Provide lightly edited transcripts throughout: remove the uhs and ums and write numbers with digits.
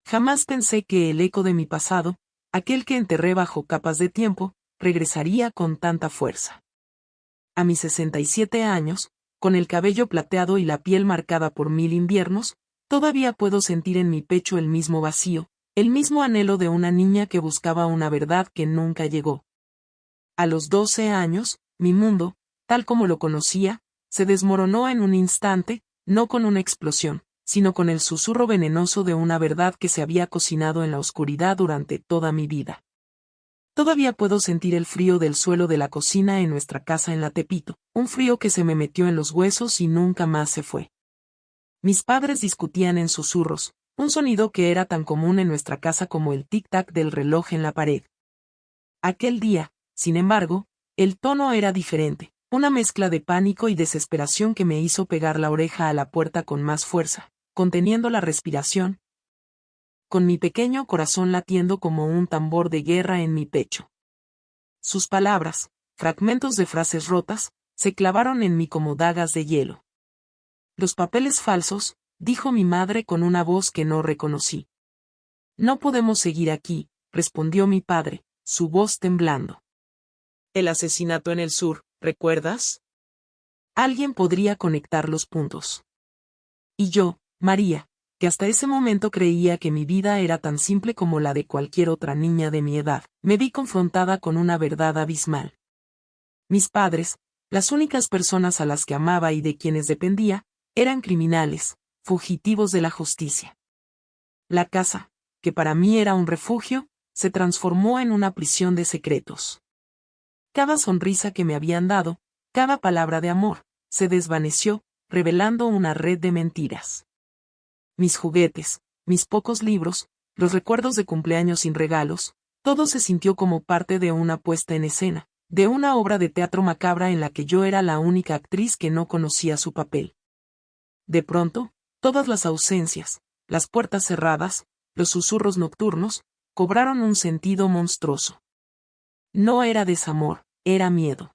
Jamás pensé que el eco de mi pasado, aquel que enterré bajo capas de tiempo, regresaría con tanta fuerza. A mis 67 años, con el cabello plateado y la piel marcada por 1000 inviernos, todavía puedo sentir en mi pecho el mismo vacío, el mismo anhelo de una niña que buscaba una verdad que nunca llegó. A los 12 años, mi mundo, tal como lo conocía, se desmoronó en un instante, no con una explosión, sino con el susurro venenoso de una verdad que se había cocinado en la oscuridad durante toda mi vida. Todavía puedo sentir el frío del suelo de la cocina en nuestra casa en la Tepito, un frío que se me metió en los huesos y nunca más se fue. Mis padres discutían en susurros, un sonido que era tan común en nuestra casa como el tic-tac del reloj en la pared. Aquel día, sin embargo, el tono era diferente, una mezcla de pánico y desesperación que me hizo pegar la oreja a la puerta con más fuerza, conteniendo la respiración, con mi pequeño corazón latiendo como un tambor de guerra en mi pecho. Sus palabras, fragmentos de frases rotas, se clavaron en mí como dagas de hielo. Los papeles falsos, dijo mi madre con una voz que no reconocí. No podemos seguir aquí, respondió mi padre, su voz temblando. El asesinato en el sur, ¿recuerdas? Alguien podría conectar los puntos. Y yo, María, que hasta ese momento creía que mi vida era tan simple como la de cualquier otra niña de mi edad, me vi confrontada con una verdad abismal. Mis padres, las únicas personas a las que amaba y de quienes dependía, eran criminales, fugitivos de la justicia. La casa, que para mí era un refugio, se transformó en una prisión de secretos. Cada sonrisa que me habían dado, cada palabra de amor, se desvaneció, revelando una red de mentiras. Mis juguetes, mis pocos libros, los recuerdos de cumpleaños sin regalos, todo se sintió como parte de una puesta en escena, de una obra de teatro macabra en la que yo era la única actriz que no conocía su papel. De pronto, todas las ausencias, las puertas cerradas, los susurros nocturnos, cobraron un sentido monstruoso. No era desamor, era miedo.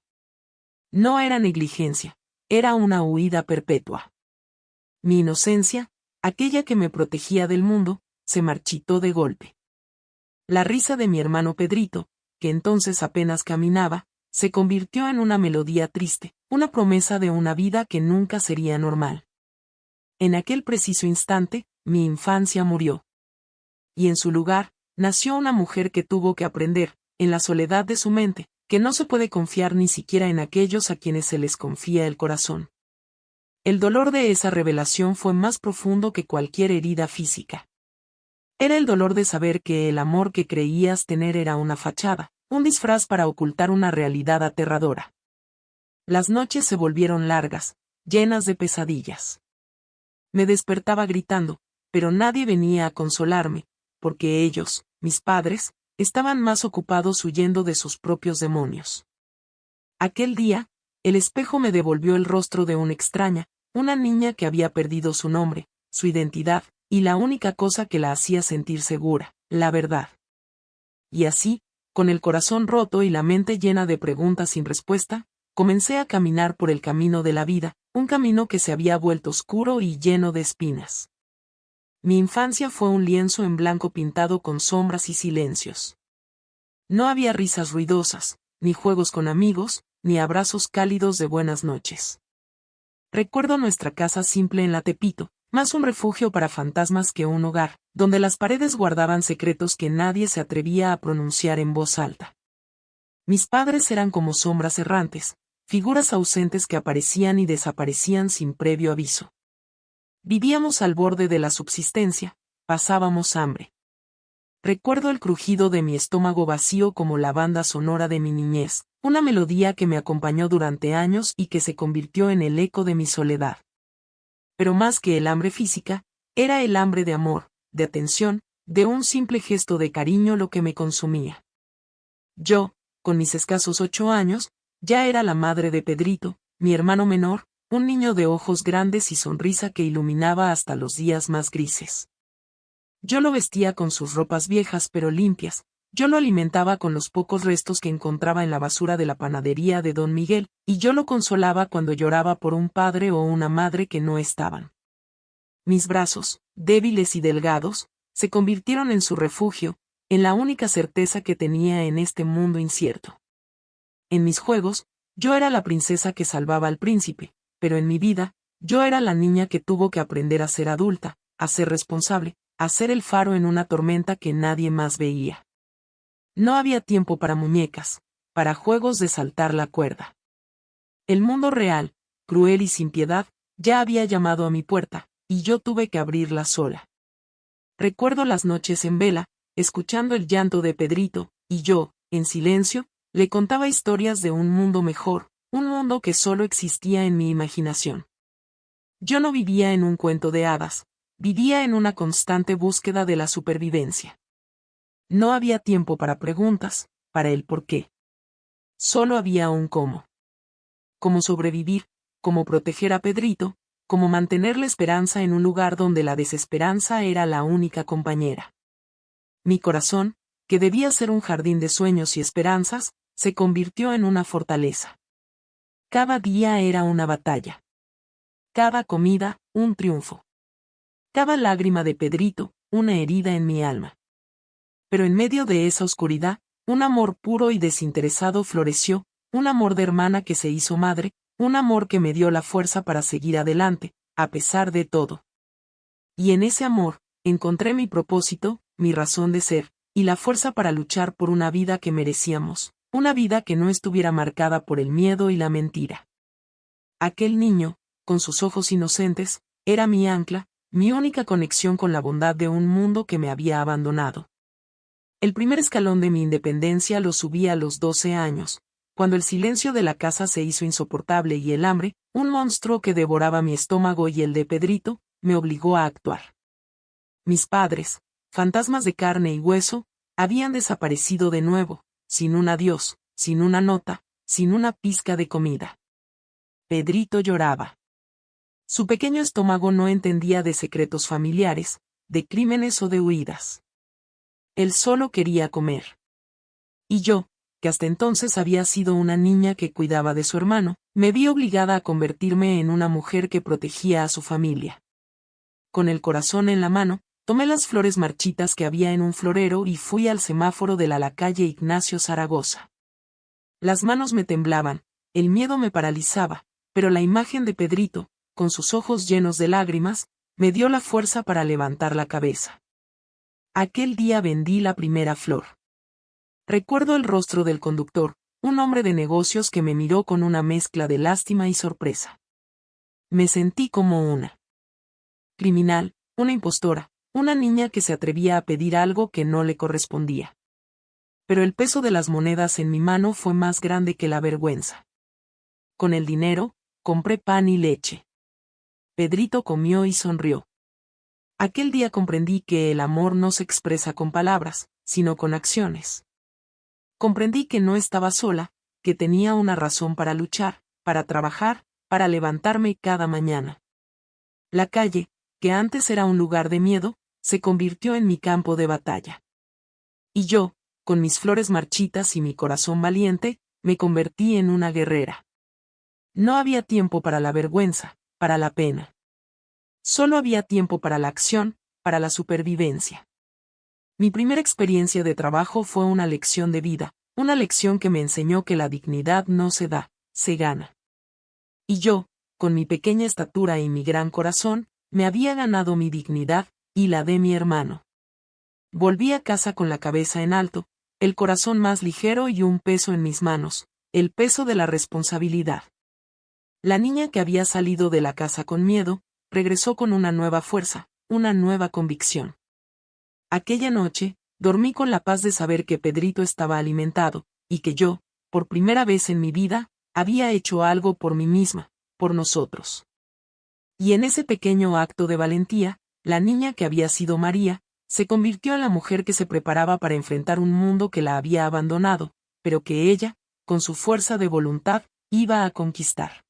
No era negligencia, era una huida perpetua. Mi inocencia, aquella que me protegía del mundo, se marchitó de golpe. La risa de mi hermano Pedrito, que entonces apenas caminaba, se convirtió en una melodía triste, una promesa de una vida que nunca sería normal. En aquel preciso instante, mi infancia murió. Y en su lugar, nació una mujer que tuvo que aprender, en la soledad de su mente, que no se puede confiar ni siquiera en aquellos a quienes se les confía el corazón. El dolor de esa revelación fue más profundo que cualquier herida física. Era el dolor de saber que el amor que creías tener era una fachada, un disfraz para ocultar una realidad aterradora. Las noches se volvieron largas, llenas de pesadillas. Me despertaba gritando, pero nadie venía a consolarme, porque ellos, mis padres, estaban más ocupados huyendo de sus propios demonios. Aquel día, el espejo me devolvió el rostro de una extraña, una niña que había perdido su nombre, su identidad, y la única cosa que la hacía sentir segura, la verdad. Y así, con el corazón roto y la mente llena de preguntas sin respuesta, comencé a caminar por el camino de la vida, un camino que se había vuelto oscuro y lleno de espinas. Mi infancia fue un lienzo en blanco pintado con sombras y silencios. No había risas ruidosas, ni juegos con amigos, ni abrazos cálidos de buenas noches. Recuerdo nuestra casa simple en la Tepito, más un refugio para fantasmas que un hogar, donde las paredes guardaban secretos que nadie se atrevía a pronunciar en voz alta. Mis padres eran como sombras errantes, figuras ausentes que aparecían y desaparecían sin previo aviso. Vivíamos al borde de la subsistencia, pasábamos hambre. Recuerdo el crujido de mi estómago vacío como la banda sonora de mi niñez, una melodía que me acompañó durante años y que se convirtió en el eco de mi soledad. Pero más que el hambre física, era el hambre de amor, de atención, de un simple gesto de cariño lo que me consumía. Yo, con mis escasos 8 años, ya era la madre de Pedrito, mi hermano menor, un niño de ojos grandes y sonrisa que iluminaba hasta los días más grises. Yo lo vestía con sus ropas viejas pero limpias, yo lo alimentaba con los pocos restos que encontraba en la basura de la panadería de Don Miguel, y yo lo consolaba cuando lloraba por un padre o una madre que no estaban. Mis brazos, débiles y delgados, se convirtieron en su refugio, en la única certeza que tenía en este mundo incierto. En mis juegos, yo era la princesa que salvaba al príncipe, pero en mi vida, yo era la niña que tuvo que aprender a ser adulta, a ser responsable, a ser el faro en una tormenta que nadie más veía. No había tiempo para muñecas, para juegos de saltar la cuerda. El mundo real, cruel y sin piedad, ya había llamado a mi puerta, y yo tuve que abrirla sola. Recuerdo las noches en vela, escuchando el llanto de Pedrito, y yo, en silencio, le contaba historias de un mundo mejor, un mundo que solo existía en mi imaginación. Yo no vivía en un cuento de hadas, vivía en una constante búsqueda de la supervivencia. No había tiempo para preguntas, para el por qué. Solo había un cómo. Cómo sobrevivir, cómo proteger a Pedrito, cómo mantener la esperanza en un lugar donde la desesperanza era la única compañera. Mi corazón, que debía ser un jardín de sueños y esperanzas, se convirtió en una fortaleza. Cada día era una batalla. Cada comida, un triunfo. Cada lágrima de Pedrito, una herida en mi alma. Pero en medio de esa oscuridad, un amor puro y desinteresado floreció, un amor de hermana que se hizo madre, un amor que me dio la fuerza para seguir adelante, a pesar de todo. Y en ese amor, encontré mi propósito, mi razón de ser, y la fuerza para luchar por una vida que merecíamos, una vida que no estuviera marcada por el miedo y la mentira. Aquel niño, con sus ojos inocentes, era mi ancla, mi única conexión con la bondad de un mundo que me había abandonado. El primer escalón de mi independencia lo subí a los 12 años, cuando el silencio de la casa se hizo insoportable y el hambre, un monstruo que devoraba mi estómago y el de Pedrito, me obligó a actuar. Mis padres, fantasmas de carne y hueso, habían desaparecido de nuevo, sin un adiós, sin una nota, sin una pizca de comida. Pedrito lloraba. Su pequeño estómago no entendía de secretos familiares, de crímenes o de huidas. Él solo quería comer. Y yo, que hasta entonces había sido una niña que cuidaba de su hermano, me vi obligada a convertirme en una mujer que protegía a su familia. Con el corazón en la mano, tomé las flores marchitas que había en un florero y fui al semáforo de la calle Ignacio Zaragoza. Las manos me temblaban, el miedo me paralizaba, pero la imagen de Pedrito, con sus ojos llenos de lágrimas, me dio la fuerza para levantar la cabeza. Aquel día vendí la primera flor. Recuerdo el rostro del conductor, un hombre de negocios que me miró con una mezcla de lástima y sorpresa. Me sentí como una criminal, una impostora, una niña que se atrevía a pedir algo que no le correspondía. Pero el peso de las monedas en mi mano fue más grande que la vergüenza. Con el dinero, compré pan y leche. Pedrito comió y sonrió. Aquel día comprendí que el amor no se expresa con palabras, sino con acciones. Comprendí que no estaba sola, que tenía una razón para luchar, para trabajar, para levantarme cada mañana. La calle, que antes era un lugar de miedo, se convirtió en mi campo de batalla. Y yo, con mis flores marchitas y mi corazón valiente, me convertí en una guerrera. No había tiempo para la vergüenza, para la pena. Solo había tiempo para la acción, para la supervivencia. Mi primera experiencia de trabajo fue una lección de vida, una lección que me enseñó que la dignidad no se da, se gana. Y yo, con mi pequeña estatura y mi gran corazón, me había ganado mi dignidad, y la de mi hermano. Volví a casa con la cabeza en alto, el corazón más ligero y un peso en mis manos, el peso de la responsabilidad. La niña que había salido de la casa con miedo, regresó con una nueva fuerza, una nueva convicción. Aquella noche, dormí con la paz de saber que Pedrito estaba alimentado, y que yo, por primera vez en mi vida, había hecho algo por mí misma, por nosotros. Y en ese pequeño acto de valentía, la niña que había sido María, se convirtió en la mujer que se preparaba para enfrentar un mundo que la había abandonado, pero que ella, con su fuerza de voluntad, iba a conquistar.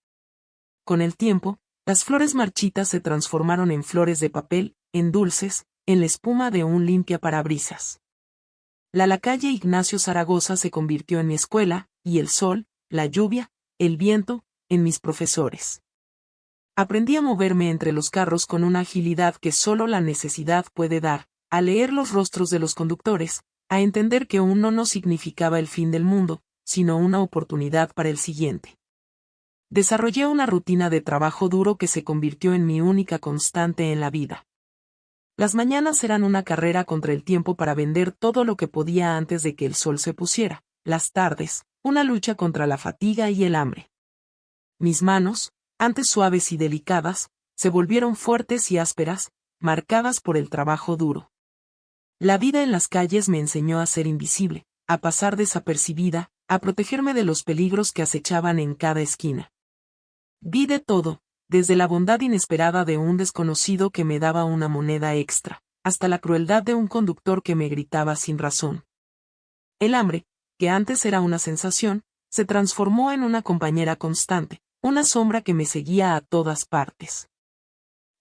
Con el tiempo, las flores marchitas se transformaron en flores de papel, en dulces, en la espuma de un limpiaparabrisas. La calle Ignacio Zaragoza se convirtió en mi escuela, y el sol, la lluvia, el viento, en mis profesores. Aprendí a moverme entre los carros con una agilidad que solo la necesidad puede dar, a leer los rostros de los conductores, a entender que un no significaba el fin del mundo, sino una oportunidad para el siguiente. Desarrollé una rutina de trabajo duro que se convirtió en mi única constante en la vida. Las mañanas eran una carrera contra el tiempo para vender todo lo que podía antes de que el sol se pusiera, las tardes, una lucha contra la fatiga y el hambre. Mis manos, antes suaves y delicadas, se volvieron fuertes y ásperas, marcadas por el trabajo duro. La vida en las calles me enseñó a ser invisible, a pasar desapercibida, a protegerme de los peligros que acechaban en cada esquina. Vi de todo, desde la bondad inesperada de un desconocido que me daba una moneda extra, hasta la crueldad de un conductor que me gritaba sin razón. El hambre, que antes era una sensación, se transformó en una compañera constante, una sombra que me seguía a todas partes.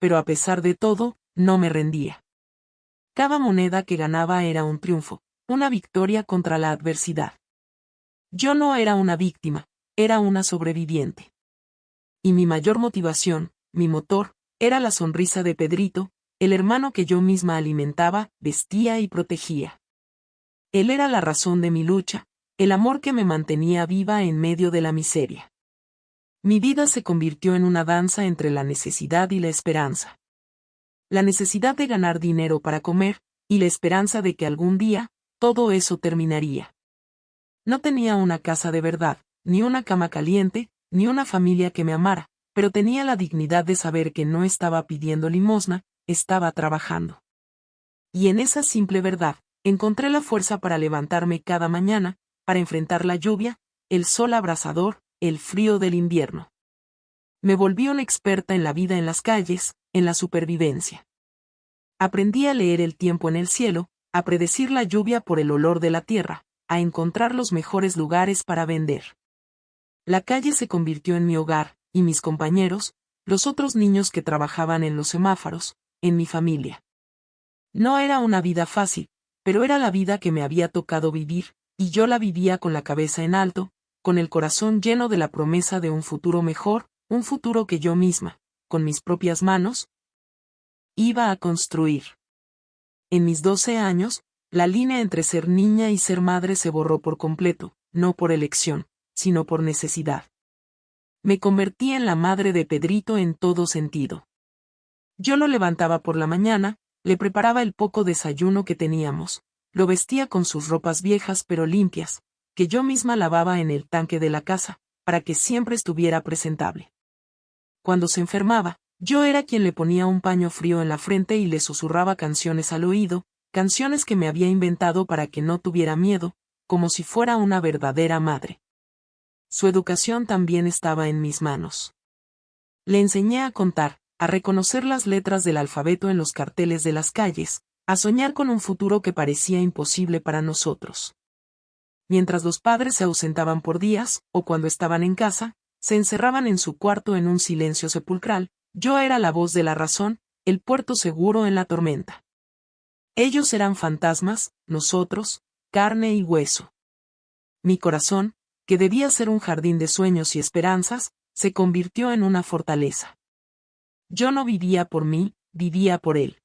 Pero a pesar de todo, no me rendía. Cada moneda que ganaba era un triunfo, una victoria contra la adversidad. Yo no era una víctima, era una sobreviviente. Y mi mayor motivación, mi motor, era la sonrisa de Pedrito, el hermano que yo misma alimentaba, vestía y protegía. Él era la razón de mi lucha, el amor que me mantenía viva en medio de la miseria. Mi vida se convirtió en una danza entre la necesidad y la esperanza. La necesidad de ganar dinero para comer, y la esperanza de que algún día, todo eso terminaría. No tenía una casa de verdad, ni una cama caliente, ni una familia que me amara, pero tenía la dignidad de saber que no estaba pidiendo limosna, estaba trabajando. Y en esa simple verdad, encontré la fuerza para levantarme cada mañana, para enfrentar la lluvia, el sol abrasador, el frío del invierno. Me volví una experta en la vida en las calles, en la supervivencia. Aprendí a leer el tiempo en el cielo, a predecir la lluvia por el olor de la tierra, a encontrar los mejores lugares para vender. La calle se convirtió en mi hogar, y mis compañeros, los otros niños que trabajaban en los semáforos, en mi familia. No era una vida fácil, pero era la vida que me había tocado vivir, y yo la vivía con la cabeza en alto, con el corazón lleno de la promesa de un futuro mejor, un futuro que yo misma, con mis propias manos, iba a construir. En mis 12 años, la línea entre ser niña y ser madre se borró por completo, no por elección, sino por necesidad. Me convertí en la madre de Pedrito en todo sentido. Yo lo levantaba por la mañana, le preparaba el poco desayuno que teníamos, lo vestía con sus ropas viejas pero limpias, que yo misma lavaba en el tanque de la casa, para que siempre estuviera presentable. Cuando se enfermaba, yo era quien le ponía un paño frío en la frente y le susurraba canciones al oído, canciones que me había inventado para que no tuviera miedo, como si fuera una verdadera madre. Su educación también estaba en mis manos. Le enseñé a contar, a reconocer las letras del alfabeto en los carteles de las calles, a soñar con un futuro que parecía imposible para nosotros. Mientras los padres se ausentaban por días, o cuando estaban en casa, se encerraban en su cuarto en un silencio sepulcral, yo era la voz de la razón, el puerto seguro en la tormenta. Ellos eran fantasmas, nosotros, carne y hueso. Mi corazón, que debía ser un jardín de sueños y esperanzas, se convirtió en una fortaleza. Yo no vivía por mí, vivía por él.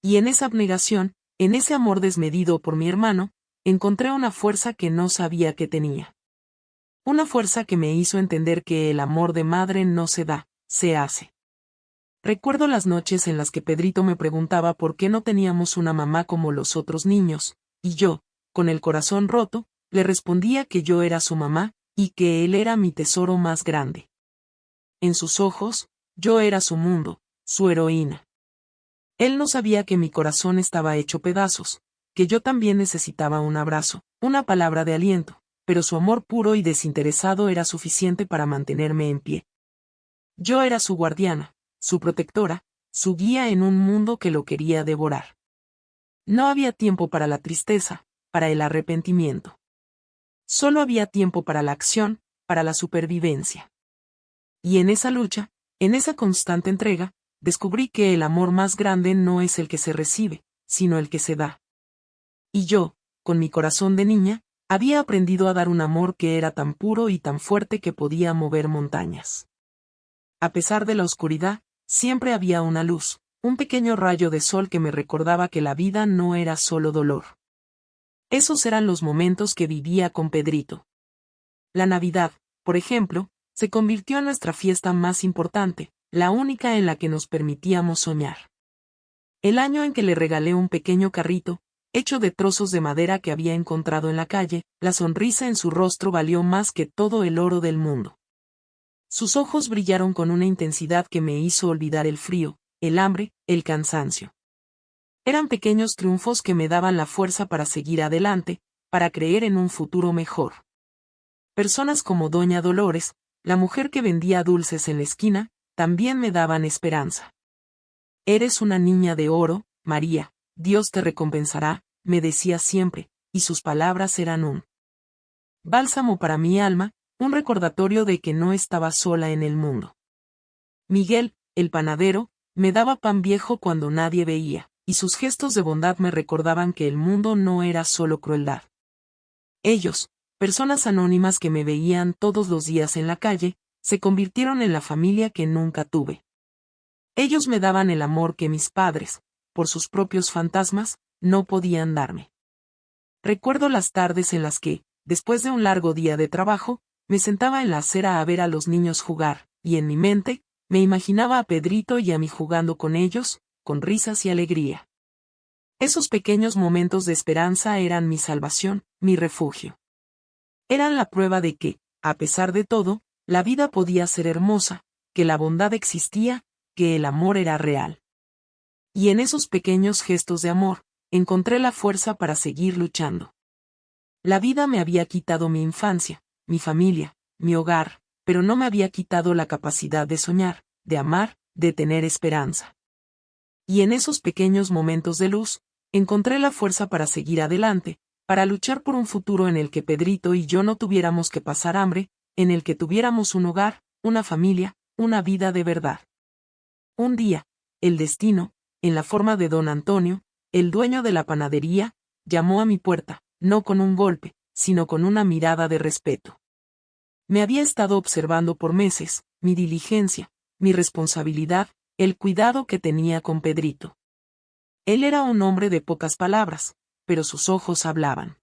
Y en esa abnegación, en ese amor desmedido por mi hermano, encontré una fuerza que no sabía que tenía. Una fuerza que me hizo entender que el amor de madre no se da, se hace. Recuerdo las noches en las que Pedrito me preguntaba por qué no teníamos una mamá como los otros niños, y yo, con el corazón roto, le respondía que yo era su mamá, y que él era mi tesoro más grande. En sus ojos, yo era su mundo, su heroína. Él no sabía que mi corazón estaba hecho pedazos, que yo también necesitaba un abrazo, una palabra de aliento, pero su amor puro y desinteresado era suficiente para mantenerme en pie. Yo era su guardiana, su protectora, su guía en un mundo que lo quería devorar. No había tiempo para la tristeza, para el arrepentimiento. Solo había tiempo para la acción, para la supervivencia. Y en esa lucha, en esa constante entrega, descubrí que el amor más grande no es el que se recibe, sino el que se da. Y yo, con mi corazón de niña, había aprendido a dar un amor que era tan puro y tan fuerte que podía mover montañas. A pesar de la oscuridad, siempre había una luz, un pequeño rayo de sol que me recordaba que la vida no era solo dolor. Esos eran los momentos que vivía con Pedrito. La Navidad, por ejemplo, se convirtió en nuestra fiesta más importante, la única en la que nos permitíamos soñar. El año en que le regalé un pequeño carrito, hecho de trozos de madera que había encontrado en la calle, la sonrisa en su rostro valió más que todo el oro del mundo. Sus ojos brillaron con una intensidad que me hizo olvidar el frío, el hambre, el cansancio. Eran pequeños triunfos que me daban la fuerza para seguir adelante, para creer en un futuro mejor. Personas como Doña Dolores, la mujer que vendía dulces en la esquina, también me daban esperanza. Eres una niña de oro, María, Dios te recompensará, me decía siempre, y sus palabras eran un bálsamo para mi alma, un recordatorio de que no estaba sola en el mundo. Miguel, el panadero, me daba pan viejo cuando nadie veía, y sus gestos de bondad me recordaban que el mundo no era solo crueldad. Ellos, personas anónimas que me veían todos los días en la calle, se convirtieron en la familia que nunca tuve. Ellos me daban el amor que mis padres, por sus propios fantasmas, no podían darme. Recuerdo las tardes en las que, después de un largo día de trabajo, me sentaba en la acera a ver a los niños jugar, y en mi mente, me imaginaba a Pedrito y a mí jugando con ellos, con risas y alegría. Esos pequeños momentos de esperanza eran mi salvación, mi refugio. Eran la prueba de que, a pesar de todo, la vida podía ser hermosa, que la bondad existía, que el amor era real. Y en esos pequeños gestos de amor, encontré la fuerza para seguir luchando. La vida me había quitado mi infancia, mi familia, mi hogar, pero no me había quitado la capacidad de soñar, de amar, de tener esperanza. Y en esos pequeños momentos de luz, encontré la fuerza para seguir adelante, para luchar por un futuro en el que Pedrito y yo no tuviéramos que pasar hambre, en el que tuviéramos un hogar, una familia, una vida de verdad. Un día, el destino, en la forma de don Antonio, el dueño de la panadería, llamó a mi puerta, no con un golpe, sino con una mirada de respeto. Me había estado observando por meses, mi diligencia, mi responsabilidad, el cuidado que tenía con Pedrito. Él era un hombre de pocas palabras, pero sus ojos hablaban.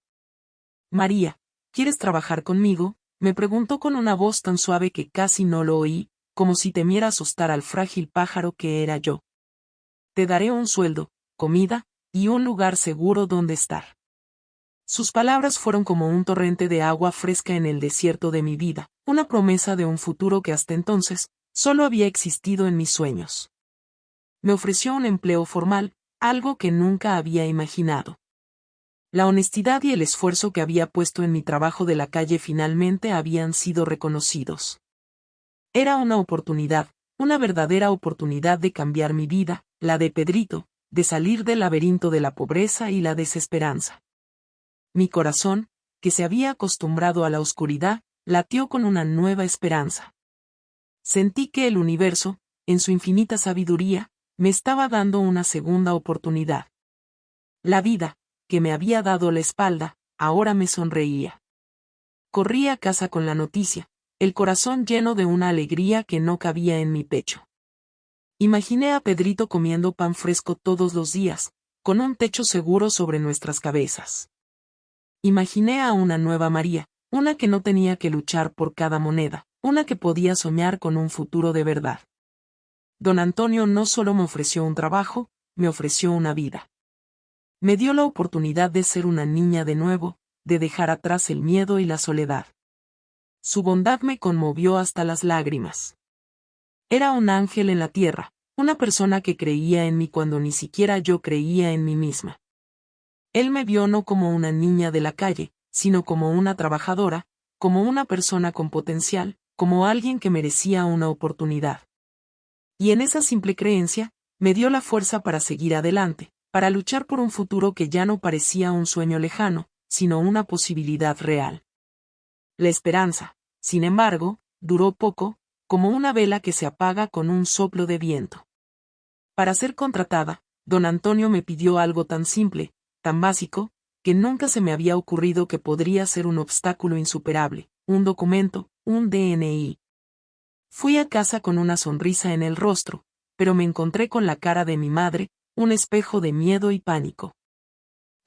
María, ¿quieres trabajar conmigo?, me preguntó con una voz tan suave que casi no lo oí, como si temiera asustar al frágil pájaro que era yo. Te daré un sueldo, comida, y un lugar seguro donde estar. Sus palabras fueron como un torrente de agua fresca en el desierto de mi vida, una promesa de un futuro que hasta entonces, solo había existido en mis sueños. Me ofreció un empleo formal, algo que nunca había imaginado. La honestidad y el esfuerzo que había puesto en mi trabajo de la calle finalmente habían sido reconocidos. Era una oportunidad, una verdadera oportunidad de cambiar mi vida, la de Pedrito, de salir del laberinto de la pobreza y la desesperanza. Mi corazón, que se había acostumbrado a la oscuridad, latió con una nueva esperanza. Sentí que el universo, en su infinita sabiduría, me estaba dando una segunda oportunidad. La vida, que me había dado la espalda, ahora me sonreía. Corrí a casa con la noticia, el corazón lleno de una alegría que no cabía en mi pecho. Imaginé a Pedrito comiendo pan fresco todos los días, con un techo seguro sobre nuestras cabezas. Imaginé a una nueva María, una que no tenía que luchar por cada moneda, una que podía soñar con un futuro de verdad. Don Antonio no solo me ofreció un trabajo, me ofreció una vida. Me dio la oportunidad de ser una niña de nuevo, de dejar atrás el miedo y la soledad. Su bondad me conmovió hasta las lágrimas. Era un ángel en la tierra, una persona que creía en mí cuando ni siquiera yo creía en mí misma. Él me vio no como una niña de la calle, sino como una trabajadora, como una persona con potencial, como alguien que merecía una oportunidad. Y en esa simple creencia, me dio la fuerza para seguir adelante, para luchar por un futuro que ya no parecía un sueño lejano, sino una posibilidad real. La esperanza, sin embargo, duró poco, como una vela que se apaga con un soplo de viento. Para ser contratada, don Antonio me pidió algo tan simple, tan básico, que nunca se me había ocurrido que podría ser un obstáculo insuperable, un documento, un DNI. Fui a casa con una sonrisa en el rostro, pero me encontré con la cara de mi madre, un espejo de miedo y pánico.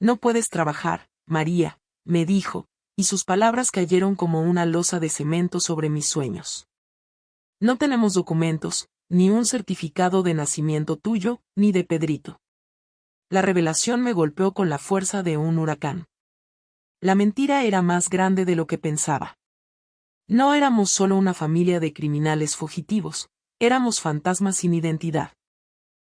No puedes trabajar, María, me dijo, y sus palabras cayeron como una losa de cemento sobre mis sueños. No tenemos documentos, ni un certificado de nacimiento tuyo, ni de Pedrito. La revelación me golpeó con la fuerza de un huracán. La mentira era más grande de lo que pensaba. No éramos solo una familia de criminales fugitivos, éramos fantasmas sin identidad.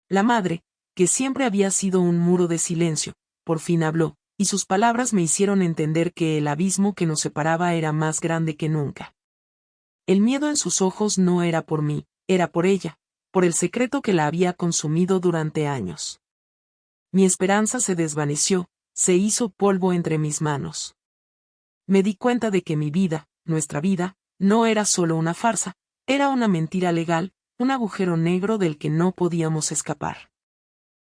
La madre, que siempre había sido un muro de silencio, por fin habló, y sus palabras me hicieron entender que el abismo que nos separaba era más grande que nunca. El miedo en sus ojos no era por mí, era por ella, por el secreto que la había consumido durante años. Mi esperanza se desvaneció, se hizo polvo entre mis manos. Me di cuenta de que mi vida, nuestra vida, no era solo una farsa, era una mentira legal, un agujero negro del que no podíamos escapar.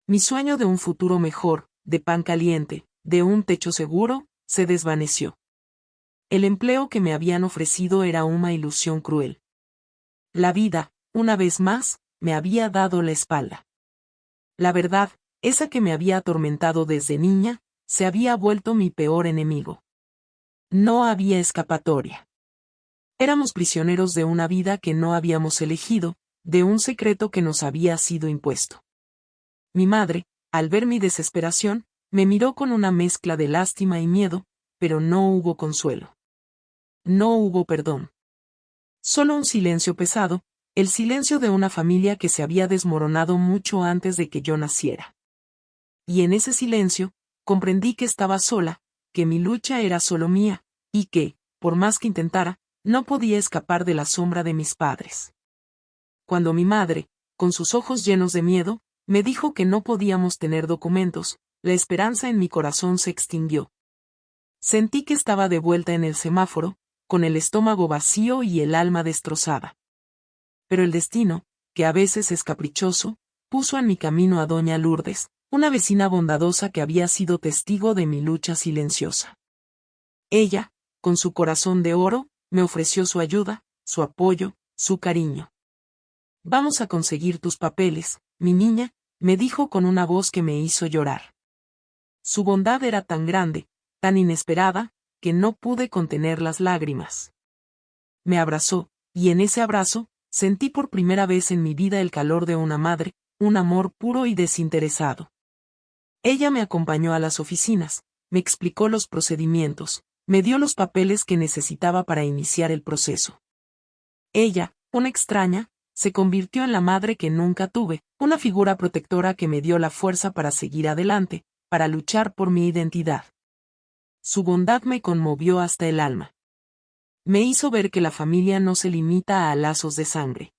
Mi sueño de un futuro mejor, de pan caliente, de un techo seguro, se desvaneció. El empleo que me habían ofrecido era una ilusión cruel. La vida, una vez más, me había dado la espalda. La verdad, esa que me había atormentado desde niña, se había vuelto mi peor enemigo. No había escapatoria. Éramos prisioneros de una vida que no habíamos elegido, de un secreto que nos había sido impuesto. Mi madre, al ver mi desesperación, me miró con una mezcla de lástima y miedo, pero no hubo consuelo. No hubo perdón. Solo un silencio pesado, el silencio de una familia que se había desmoronado mucho antes de que yo naciera. Y en ese silencio, comprendí que estaba sola, que mi lucha era solo mía, y que, por más que intentara, no podía escapar de la sombra de mis padres. Cuando mi madre, con sus ojos llenos de miedo, me dijo que no podíamos tener documentos, la esperanza en mi corazón se extinguió. Sentí que estaba de vuelta en el semáforo, con el estómago vacío y el alma destrozada. Pero el destino, que a veces es caprichoso, puso en mi camino a doña Lourdes, una vecina bondadosa que había sido testigo de mi lucha silenciosa. Ella, con su corazón de oro, me ofreció su ayuda, su apoyo, su cariño. Vamos a conseguir tus papeles, mi niña, me dijo con una voz que me hizo llorar. Su bondad era tan grande, tan inesperada, que no pude contener las lágrimas. Me abrazó, y en ese abrazo, sentí por primera vez en mi vida el calor de una madre, un amor puro y desinteresado. Ella me acompañó a las oficinas, me explicó los procedimientos, me dio los papeles que necesitaba para iniciar el proceso. Ella, una extraña, se convirtió en la madre que nunca tuve, una figura protectora que me dio la fuerza para seguir adelante, para luchar por mi identidad. Su bondad me conmovió hasta el alma. Me hizo ver que la familia no se limita a lazos de sangre.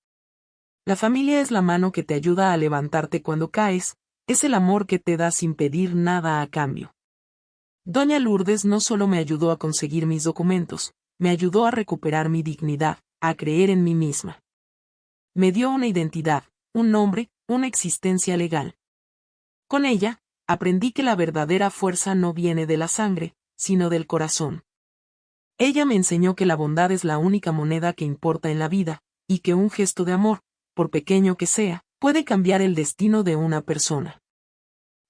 La familia es la mano que te ayuda a levantarte cuando caes, es el amor que te da sin pedir nada a cambio. Doña Lourdes no solo me ayudó a conseguir mis documentos, me ayudó a recuperar mi dignidad, a creer en mí misma. Me dio una identidad, un nombre, una existencia legal. Con ella, aprendí que la verdadera fuerza no viene de la sangre, sino del corazón. Ella me enseñó que la bondad es la única moneda que importa en la vida, y que un gesto de amor, por pequeño que sea, puede cambiar el destino de una persona.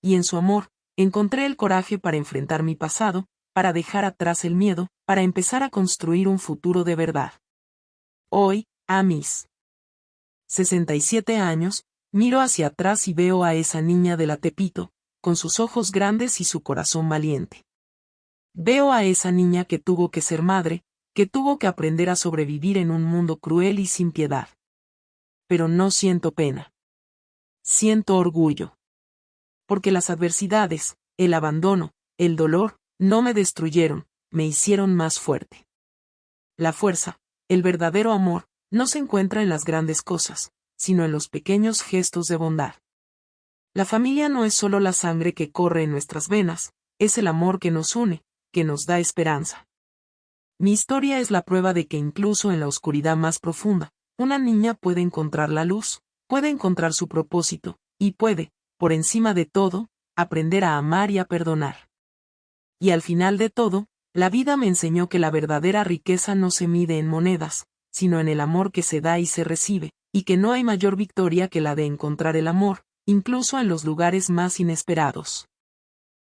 Y en su amor, encontré el coraje para enfrentar mi pasado, para dejar atrás el miedo, para empezar a construir un futuro de verdad. Hoy, a mis 67 años, miro hacia atrás y veo a esa niña de la Tepito, con sus ojos grandes y su corazón valiente. Veo a esa niña que tuvo que ser madre, que tuvo que aprender a sobrevivir en un mundo cruel y sin piedad. Pero no siento pena. Siento orgullo. Porque las adversidades, el abandono, el dolor, no me destruyeron, me hicieron más fuerte. La fuerza, el verdadero amor, no se encuentra en las grandes cosas, sino en los pequeños gestos de bondad. La familia no es solo la sangre que corre en nuestras venas, es el amor que nos une, que nos da esperanza. Mi historia es la prueba de que incluso en la oscuridad más profunda, una niña puede encontrar la luz, puede encontrar su propósito, y puede, por encima de todo, aprender a amar y a perdonar. Y al final de todo, la vida me enseñó que la verdadera riqueza no se mide en monedas, sino en el amor que se da y se recibe, y que no hay mayor victoria que la de encontrar el amor, incluso en los lugares más inesperados.